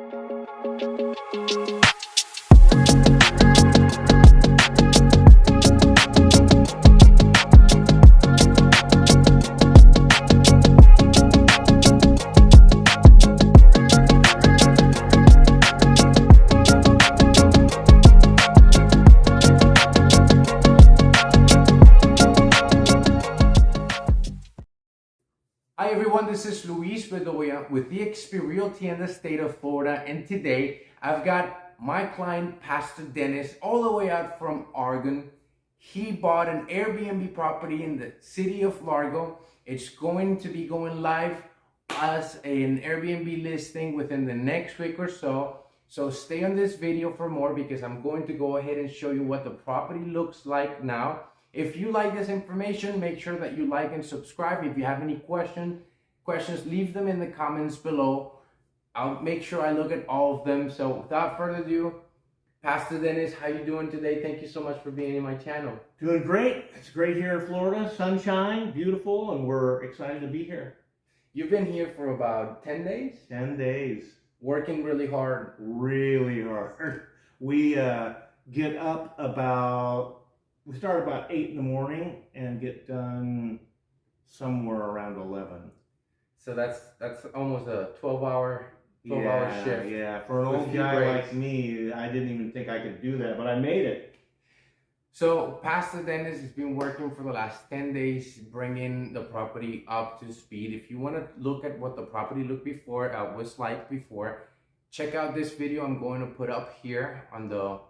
Hi everyone, this is Luis Bedoya with eXp Realty in the state of Florida, and today I've got my client Pastor Dennis all the way out from Oregon. He bought an Airbnb property in the city of Largo. It's going to be going live as an Airbnb listing within the next week or so. So stay on this video for more, because I'm going to go ahead and show you what the property looks like now. If you like this information, make sure that you like and subscribe. If you have any questions, leave them in the comments below. I'll make sure I look at all of them. So without further ado, Pastor Dennis, how you doing today? Thank you so much for being in my channel. Doing great. It's great here in Florida. Sunshine, beautiful, and we're excited to be here. You've been here for about 10 days? 10 days. Working really hard. Really hard. We get up we start about 8 in the morning and get done somewhere around 11. So that's almost a 12-hour shift. Yeah. For an old guy like me, I didn't even think I could do that, but I made it. So Pastor Dennis has been working for the last 10 days, bringing the property up to speed. If you want to look at what the property looked before, was like before, check out this video I'm going to put up here on the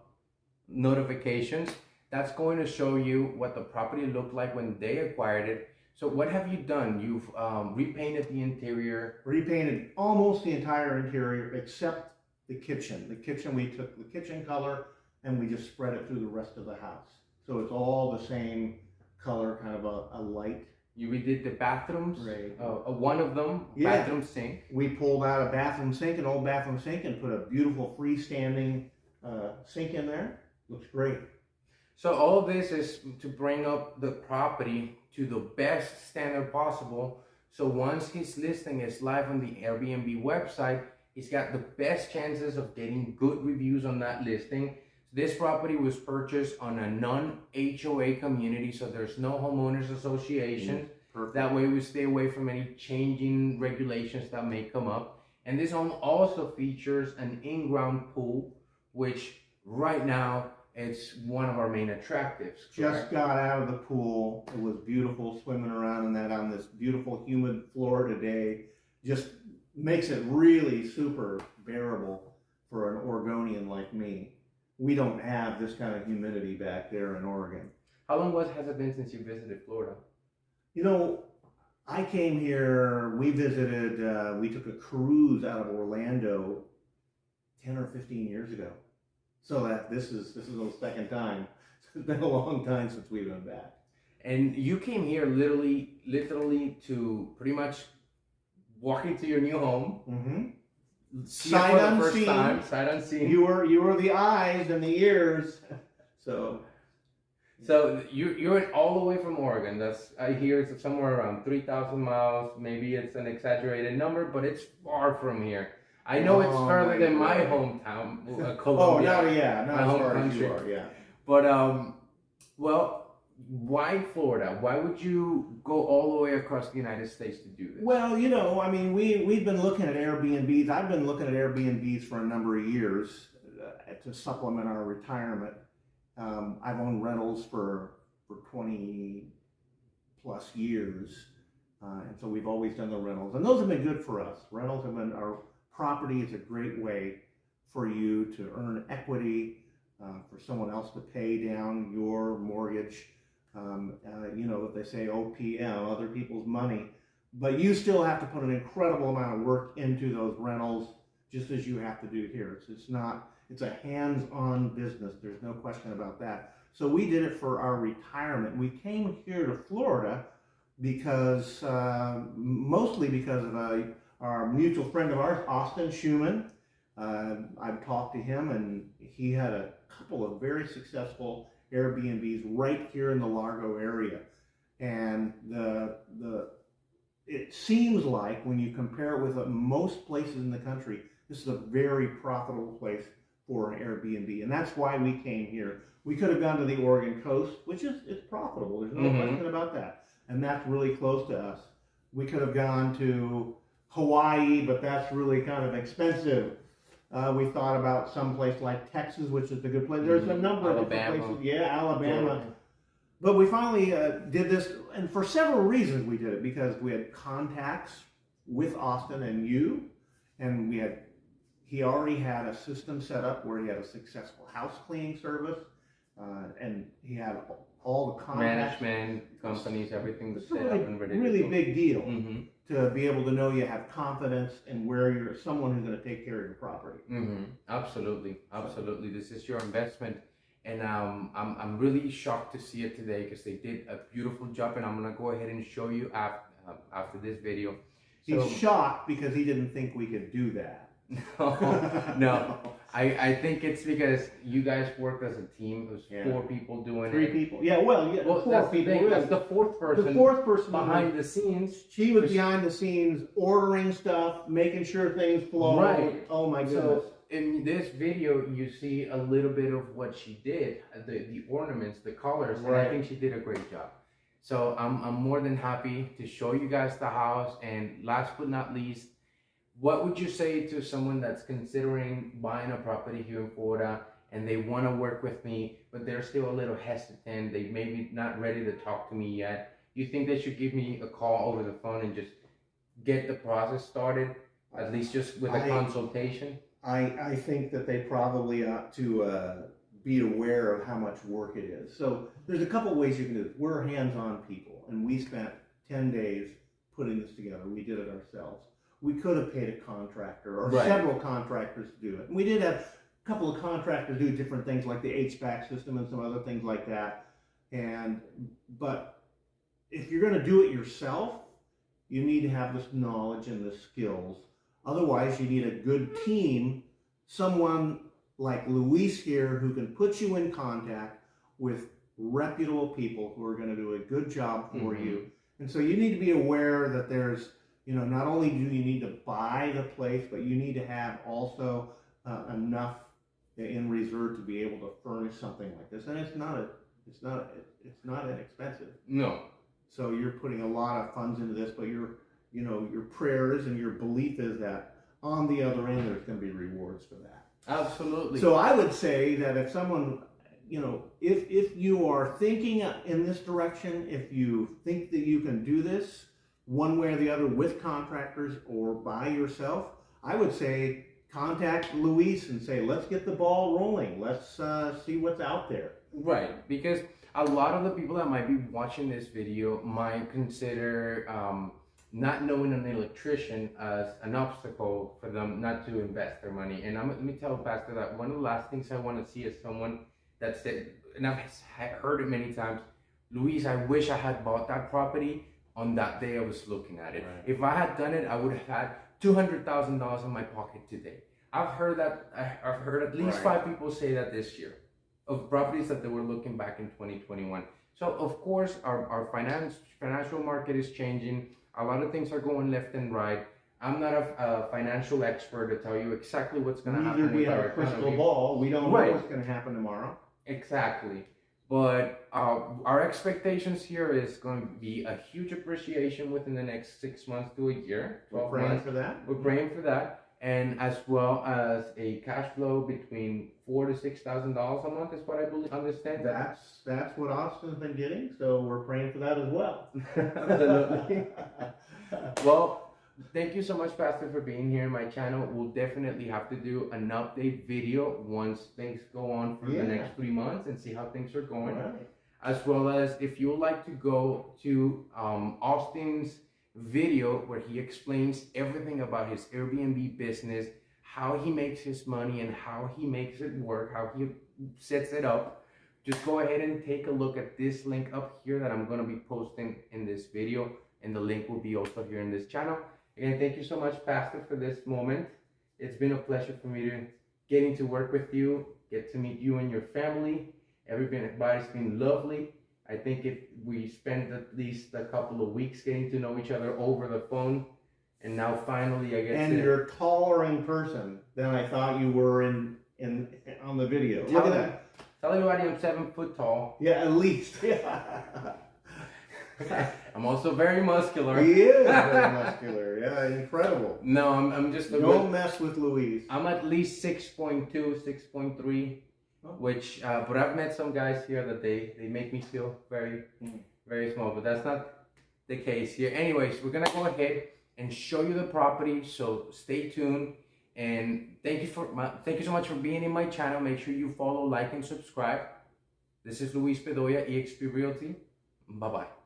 notifications. That's going to show you what the property looked like when they acquired it. So what have you done? You've repainted the interior. Repainted almost the entire interior except the kitchen. The kitchen, we took the kitchen color and we just spread it through the rest of the house. So it's all the same color, kind of a light. You redid the bathrooms, right? One of them, yeah. Bathroom sink. We pulled out a bathroom sink, an old bathroom sink, and put a beautiful freestanding sink in there. Looks great. So all of this is to bring up the property to the best standard possible. So once his listing is live on the Airbnb website, he's got the best chances of getting good reviews on that listing. This property was purchased on a non-HOA community, so there's no homeowners association. Perfect. That way we stay away from any changing regulations that may come up. And this home also features an in-ground pool, which right now it's one of our main attractives. Correct? Just got out of the pool. It was beautiful swimming around in that on this beautiful humid Florida day. Just makes it really super bearable for an Oregonian like me. We don't have this kind of humidity back there in Oregon. How long has it been since you visited Florida? You know, I came here, we visited, we took a cruise out of Orlando 10 or 15 years ago. So this is the second time. It's been a long time since we've been back. And you came here literally to pretty much walk into your new home. Mm-hmm. Sight unseen. Sight unseen. You were the eyes and the ears. So you're all the way from Oregon. I hear it's somewhere around 3,000 miles. Maybe it's an exaggerated number, but it's far from here. I know it's further than my hometown, Colombia. Not as far as you are, yeah. But well, why Florida? Why would you go all the way across the United States to do this? Well, you know, I mean, we've been looking at Airbnbs. I've been looking at Airbnbs for a number of years to supplement our retirement. I've owned rentals for 20 plus years, and so we've always done the rentals, and those have been good for us. Rentals have been our property is a great way for you to earn equity, for someone else to pay down your mortgage. You know what they say, OPM, other people's money. But you still have to put an incredible amount of work into those rentals, just as you have to do here. It's a hands-on business. There's no question about that. So we did it for our retirement. We came here to Florida because, mostly because of our mutual friend of ours, Austyn, Shuman. I've talked to him, and he had a couple of very successful Airbnbs right here in the Largo area. And it seems like when you compare it with most places in the country, this is a very profitable place for an Airbnb, and that's why we came here. We could have gone to the Oregon coast, which is it's profitable. There's no question about that, and that's really close to us. We could have gone to Hawaii, but that's really kind of expensive. We thought about some place like Texas, which is a good place. There's a number of different places. Yeah, Alabama. Georgia. But we finally did this, and for several reasons we did it. Because we had contacts with Austyn and you, and he already had a system set up where he had a successful house cleaning service, and he had all the contacts. Management, companies, everything was It's a set up and ready really to go. big deal to be able to know you have confidence in where you're someone who's going to take care of your property. Absolutely, absolutely. This is your investment, and I'm really shocked to see it today because they did a beautiful job, and I'm gonna go ahead and show you after this video. He's shocked because he didn't think we could do that. No. I think it's because you guys worked as a team. It was 4 people doing Three it. people. Yeah, well, 4 that's people. The thing. Really. That's the fourth person. The fourth person behind the scenes. She was behind the scenes, ordering stuff, making sure things flow. Right. Oh my goodness. So in this video, you see a little bit of what she did, the ornaments, the colors, and I think she did a great job. So I'm more than happy to show you guys the house. And last but not least, what would you say to someone that's considering buying a property here in Florida and they want to work with me, but they're still a little hesitant? They maybe not ready to talk to me yet. You think they should give me a call over the phone and just get the process started, at least just with a consultation? I think that they probably ought to be aware of how much work it is. So there's a couple ways you can do it. We're hands-on people, and we spent 10 days putting this together. We did it ourselves. We could have paid a contractor or several contractors to do it. And we did have a couple of contractors do different things like the HVAC system and some other things like that. But if you're going to do it yourself, you need to have this knowledge and the skills. Otherwise, you need a good team, someone like Luis here who can put you in contact with reputable people who are going to do a good job for you. And so you need to be aware that there's, not only do you need to buy the place, but you need to have also enough in reserve to be able to furnish something like this. And it's not inexpensive. No. So you're putting a lot of funds into this, but your prayers and your belief is that on the other end there's going to be rewards for that. Absolutely. So I would say that if someone, if you are thinking in this direction, if you think that you can do this one way or the other with contractors or by yourself, I would say contact Luis and say, let's get the ball rolling. Let's see what's out there. Right, because a lot of the people that might be watching this video might consider not knowing an electrician as an obstacle for them not to invest their money. And let me tell Pastor that one of the last things I want to see is someone that said, and I've heard it many times, Luis, I wish I had bought that property on that day I was looking at it. Right. If I had done it, I would have had $200,000 in my pocket today. I've heard at least 5 people say that this year of properties that they were looking back in 2021. So of course our financial market is changing. A lot of things are going left and right. I'm not a financial expert to tell you exactly what's going to happen. Neither do we have a crystal ball. We don't know what's going to happen tomorrow. Exactly. But our expectations here is going to be a huge appreciation within the next 6 months to a year. 12 We're praying months. for that. We're praying for that. And as well as a cash flow between $4,000 to $6,000 a month is what I believe. Understand? That's what Austyn's been getting. So we're praying for that as well. Absolutely. Well, thank you so much, Pastor, for being here in my channel. We'll definitely have to do an update video once things go on for the next 3 months and see how things are going. Right. As well as if you would like to go to Austyn's video where he explains everything about his Airbnb business, how he makes his money and how he makes it work, how he sets it up, just go ahead and take a look at this link up here that I'm going to be posting in this video, and the link will be also here in this channel. Again, thank you so much, Pastor, for this moment. It's been a pleasure for me getting to work with you, get to meet you and your family. Everybody's been lovely. I think if we spend at least a couple of weeks getting to know each other over the phone, And now finally I get And to... you're taller in person than I thought you were in on the video. Look at that. Tell everybody I'm 7 foot tall. Yeah, at least. Yeah. I'm also very muscular. He is very muscular. Yeah, incredible. No, I'm just a Don't mess with Luis. I'm at least 6.2, 6.3, which, but I've met some guys here that they make me feel very, very small, but that's not the case here. Anyways, we're gonna go ahead and show you the property, so stay tuned. And thank you so much for being in my channel. Make sure you follow, like, and subscribe. This is Luis Bedoya, eXp Realty. Bye-bye.